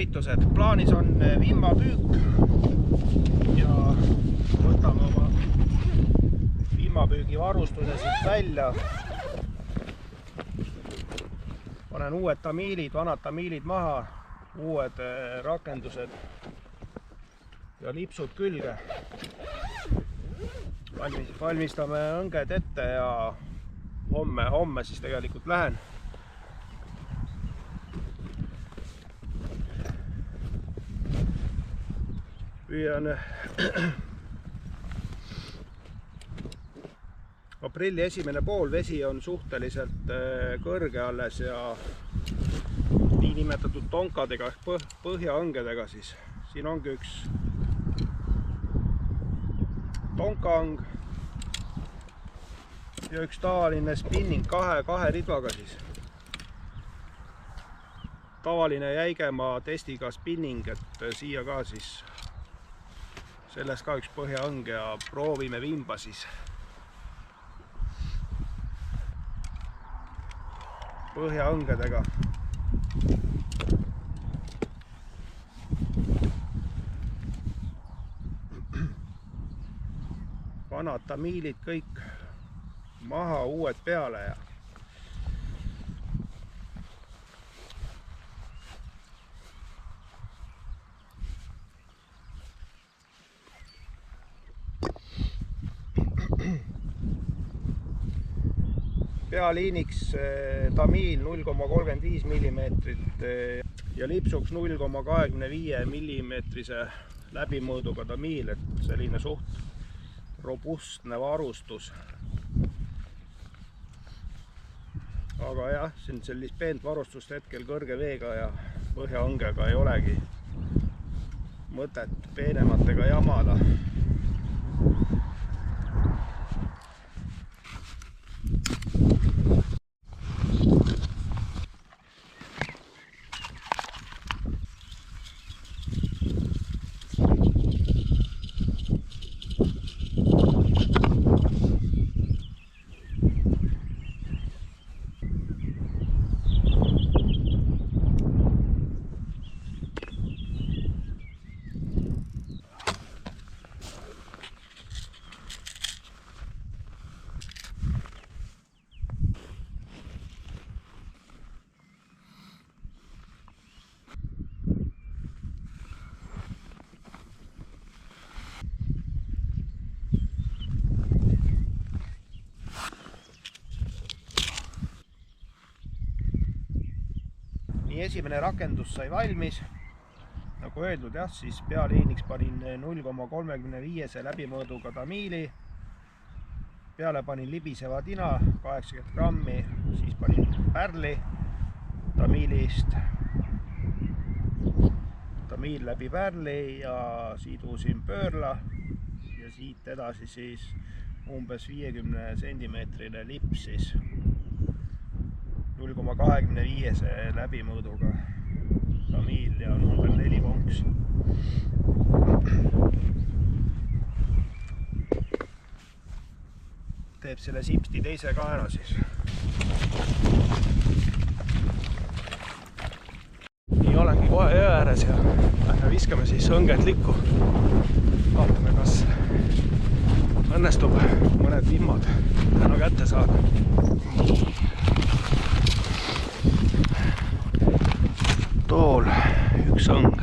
tervitused, plaanis on vimmapüük ja võtame oma vimmapüügi varustuse siit välja. Panen uued tamiilid, vanad tamiilid maha, uued rakendused ja lipsud külge. Valmistame õnged ette ja homme siis tegelikult lähen. Püüan aprilli esimene pool, vesi on suhteliselt kõrge alles ja niinimetatud tonkadega ehk põhjaõngedega siis. Siin ongi üks tonkaõng ja üks tavaline spinning kahe ridvaga siis. Tavaline jäigema testiga spinning, et siia ka siis selles ka üks põhjaõng ja proovime vimba siis. Põhjaõngedega. Vanad tamiilid kõik maha, uued peale ja pealiiniks tamiil 0,35 mm ja lipsuks 0,25 mm läbimõõduga tamiil, et selline suht robustne varustus. Aga jah, siin sellist peent varustust hetkel kõrge veega ja põhjaõngega ei olegi mõtet peenematega jamada. Esimene rakendus sai valmis, nagu öeldud jah, siis pealiiniks panin 0,35 läbimõõduga tamiili, peale panin libiseva tina 80 grammi, siis panin pärli tamiilist, tamiil läbi pärli ja sidusin pöörla ja siit edasi siis umbes 50 cm lips siis 0,25 läbimõõduga tamiil ja number 4 vonks. Teeb selle sipsti teise ka ära siis. Nii olengi kohe jõe ääres ja lähme viskame siis õnged likku. Vaatame, kas õnnestub mõned vimmad täna kätte saada. Tool üks õng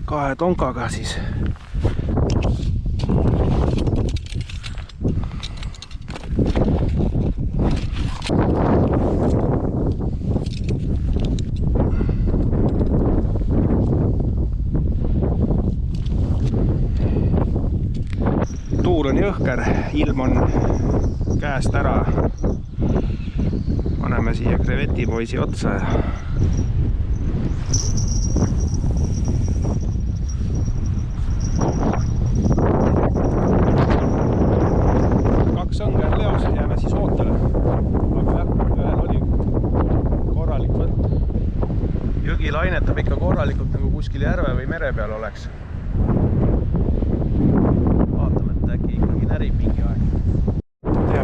kahe tonkaga siis. Tuul on jõhker, ilm on käest ära. Paneme siia krevetipoisi otsa ja kaks õnge on leos, jääme siis ootele. Aga jah, ühel oli korralik võtt. Jõgi lainetab ikka korralikult, nagu kuskil järve või mere peal oleks. Vaatame, et äkki ikkagi närib mingi aeg.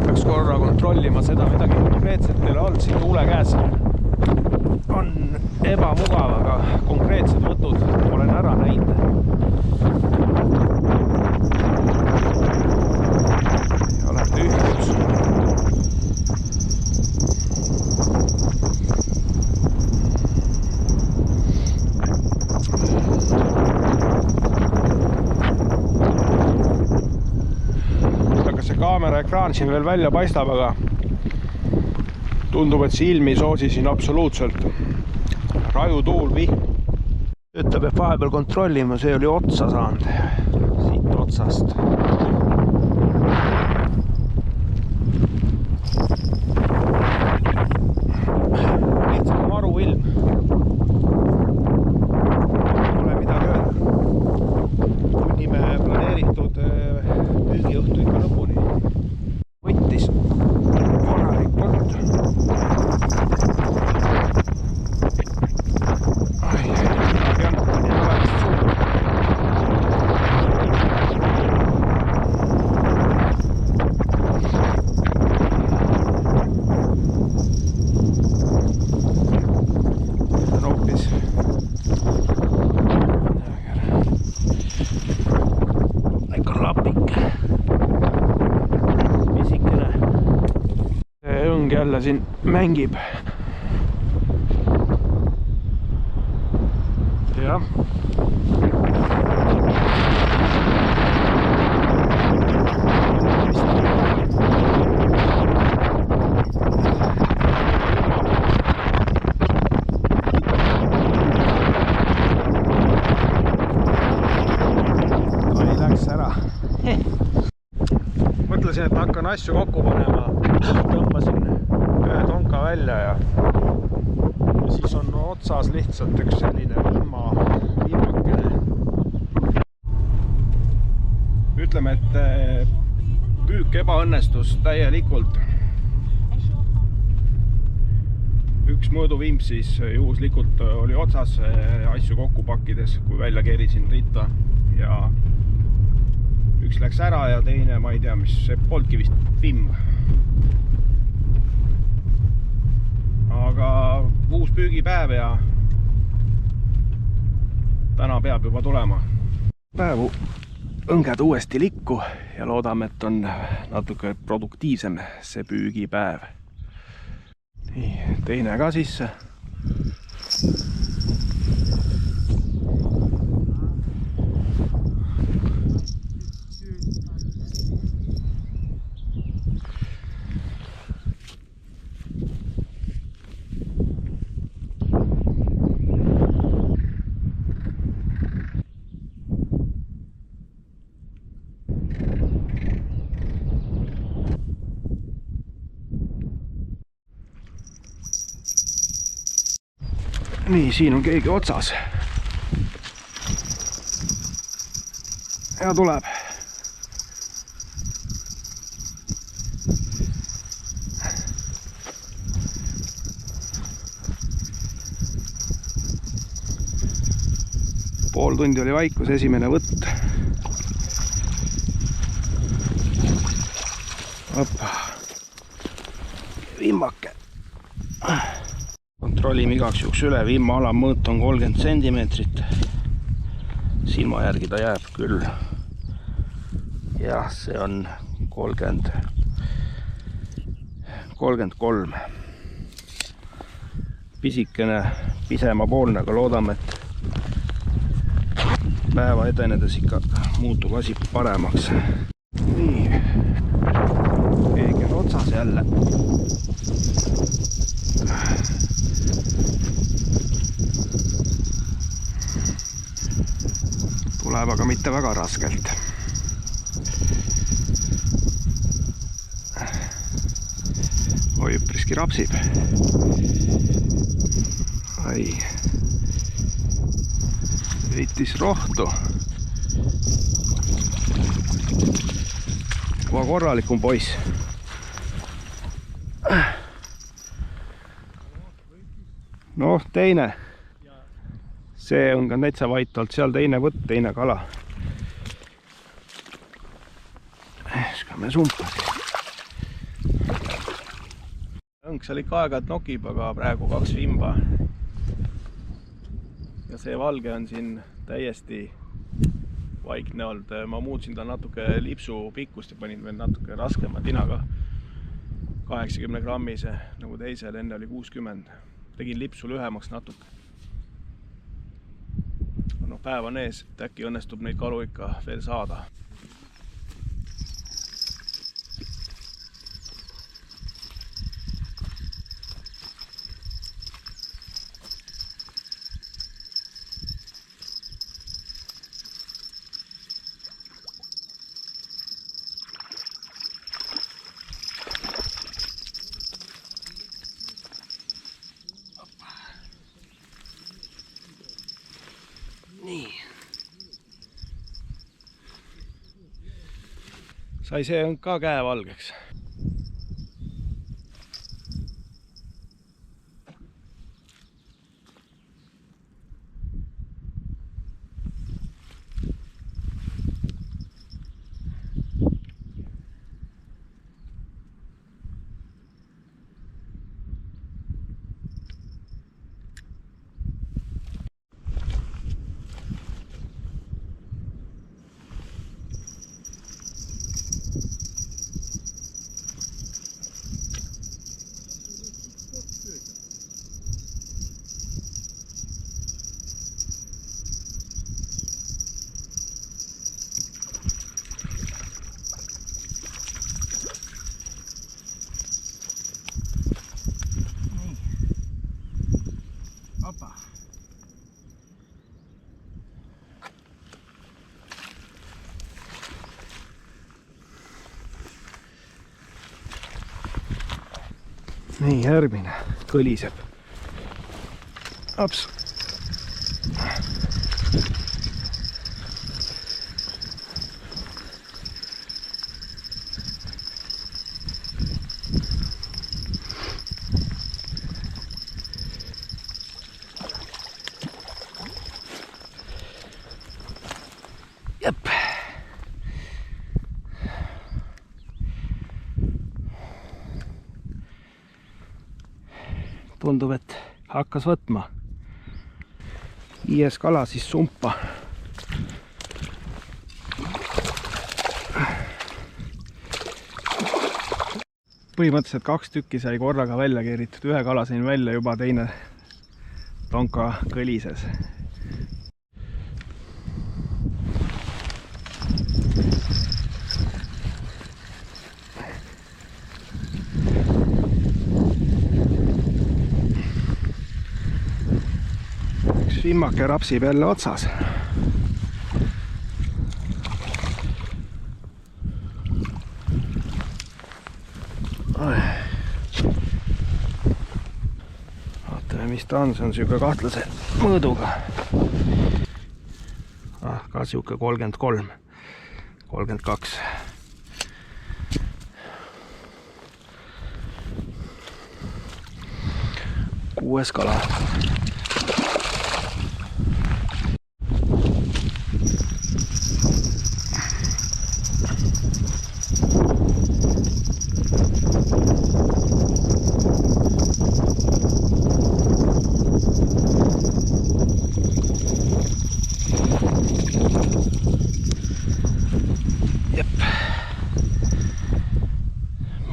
Peaks korra kontrollima seda, midagi konkreetselt ei ole olnud siin tuule käes. on ebamugav, aga konkreetsed võtud olen ära näinud. Ja olen tühjus. Kas see kaamera ekraan siin veel välja paistab, aga tundub, et see ilm ei soosi siin absoluutselt. Raju tuul, vihm. Ütleb, et vahepeal kontrollima, see oli otsa saanud. Siit otsast. Lihtsalt maru ilm. Pole midagi öelda. Tunnime planeeritud püügiõhtu ikka lõpuni. Võttis korralikult. Jälle siin mängib. Jah. Ai läks ära. Mõtlesin, et hakkan asju kokku panema. Tõmbasin ühe tonka välja ja siis on otsas lihtsalt üks selline viimakene. Ütleme, et püük ebaõnnestus täielikult. Üks mõõduviimp siis juhuslikult oli otsas asju kokku pakkides, kui välja kerisin ritta ja üks läks ära ja teine, ma ei tea, mis see polnudki vist vimm. Aga uus püügipäev ja täna peab juba tulema. Päevu õnged uuesti likku ja loodame, et on natuke produktiivsem see püügipäev. Nii, teine ka sisse. Nii, siin on keegi otsas. Ja tuleb. Pool tundi oli vaikus, esimene võtt. Oppa. Vimmake. Kontrollime igaks juhuks üle, vimma alammõõt on 30 centimeetrit. Silma järgi ta jääb küll. Jah, see on 33. Pisikene, pisemapoolne, aga loodame, et päeva edenedes ikka muutub asi paremaks. Nii, keegi on otsas jälle. Tuleb aga mitte väga raskelt. Oi, üpriski rapsib. Ai. Võitis rohtu. Juba korralikum poiss. Noh, teine. See on ka täitsa vait olnud, seal teine võtt, teine kala. Viskame sumpa. õng seal ikka aeg-ajalt nokib, aga praegu 2 vimba. Ja see valge on siin täiesti vaikne olnud. Ma muutsin ta natuke lipsu pikkust ja panin veel natuke raskema tinaga. 80 grammise, nagu teisel, enne oli 60. Tegin lipsu lühemaks natuke. No, päev on ees, et äkki õnnestub neid kalu ikka veel saada. Nii. Sai see õng ka käevalgeks. Opa. Nii, järgmine kõliseb. Aps. Jep. Tundub, et hakkas võtma. 5. kala siis sumpa. Põhimõtteliselt 2 tükki sai korraga välja keeritud. 1 kala sain välja, juba teine tonka kõlises. Vimmake rapsib jälle otsas. Vaatame, mis ta on. See on siuke kahtlase mõõduga. Ka siuke 33, 32. Kuues kala.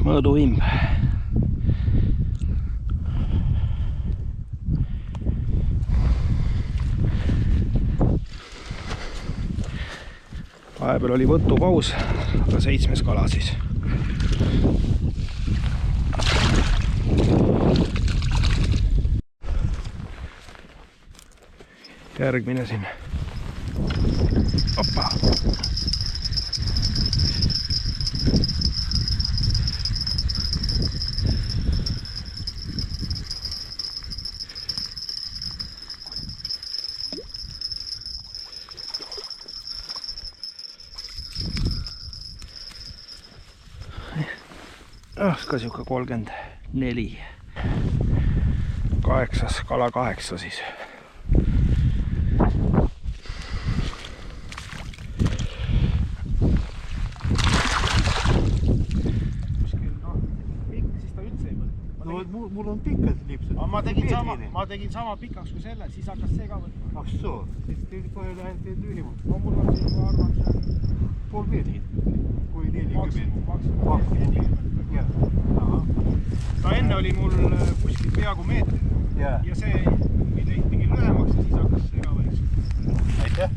Mõõduvimb. Vahepeal oli võtupaus, aga 7. kala siis. Järgmine siin. Opa! Ka siuke 34. 8, kala 8 siis. pikalt lipsud. Ma tegin sama pikaks kui selle, siis hakkas see ka võtma. Ah soo, siis teil kohe läheb teil ülimalt. No mul on siin, ma arvan, see on pool meetrit, kui 40. Maksimum. Ta enne oli mul kuskil peaaegu meetri. Ja see tegi lühemaks ja siis hakkas see ka väiksem. Aitäh!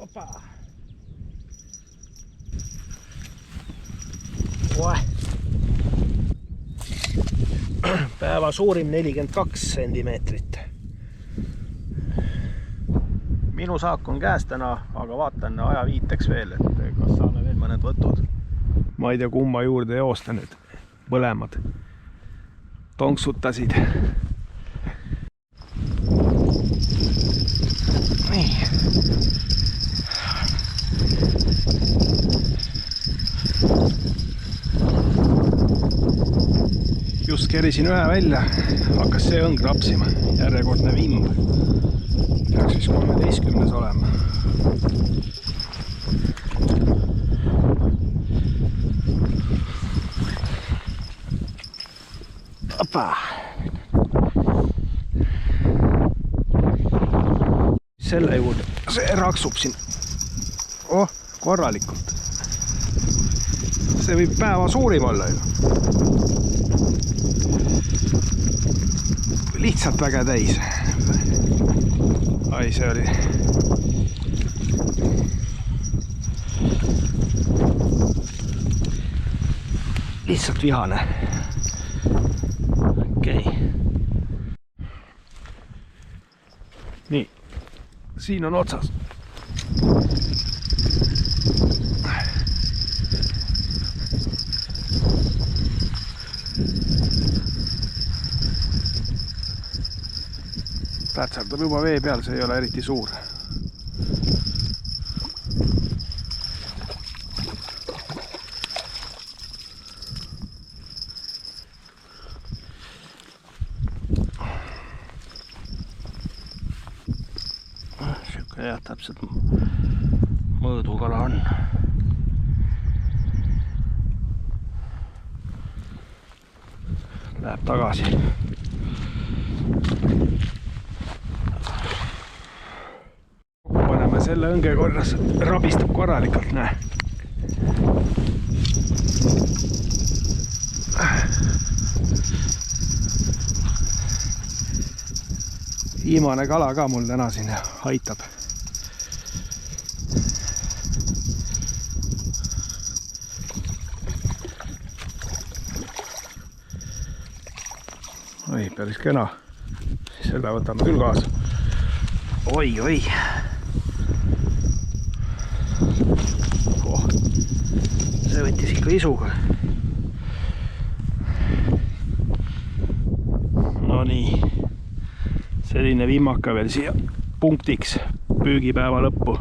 Opa! Päeva suurim 42 sentimeetrit. Minu saak on käes täna, aga vaatan aja viiteks veel, et kas saame veel mõned võtud. Ma ei tea, kumma juurde joosta nüüd. Mõlemad tonksutasid. Nii. Just kerisin ühe välja, hakkas see õng rapsima, järjekordne vimb. Peaks siis 13 olema. Opa! Selle juurde, see raksub siin korralikult. See võib päeva suurim olla ju. Lihtsalt väga täis. Ai, see oli. Lihtsalt vihane. Okei. Nii. Siin on otsas. Tähtsaldab juba vee peal, see ei ole eriti suur. Siuke jah, täpselt mõõdukala on. Läheb tagasi. Selle õnge korras rabistab korralikult, näe. Viimane kala ka mul täna siin aitab. Oi, päris kena. Selle võtame küll kaasa. Oi, oi. See võttis ikka isuga. No nii. Selline viimaka veel siia punktiks püügipäeva lõppu.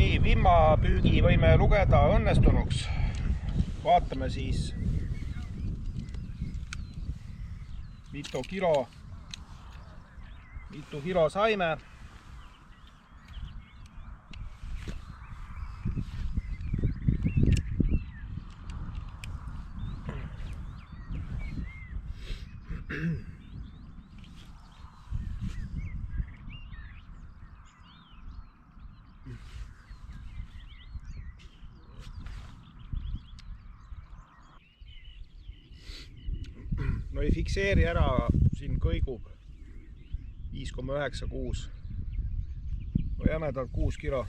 Nii, vihmapüügi võime lugeda õnnestunuks. Vaatame siis, mitu kilo saime. No ei fikseeri ära, siin kõigub 5,96. No jämedalt 6 kilo.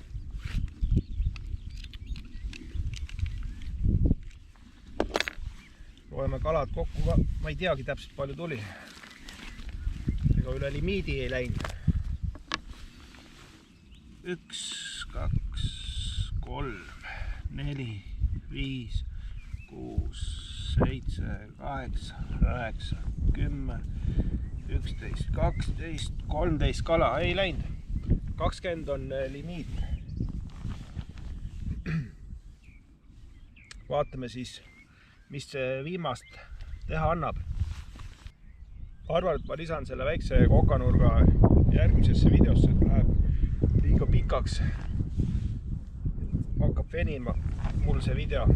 Loeme kalad kokku ka. Ma ei teagi täpselt palju tuli. Ega üle limiidi ei läinud. 1, 2, 3, 4, 5, 6, 7, 8, 9, 10, 11, 12, 13 kala ei läinud. 20 on limiit. Vaatame siis, mis see viimast teha annab. Arvan, et ma lisan selle väikse kokanurga järgmisesse videosse, et läheb liiga pikaks. Hakkab venima mul see video.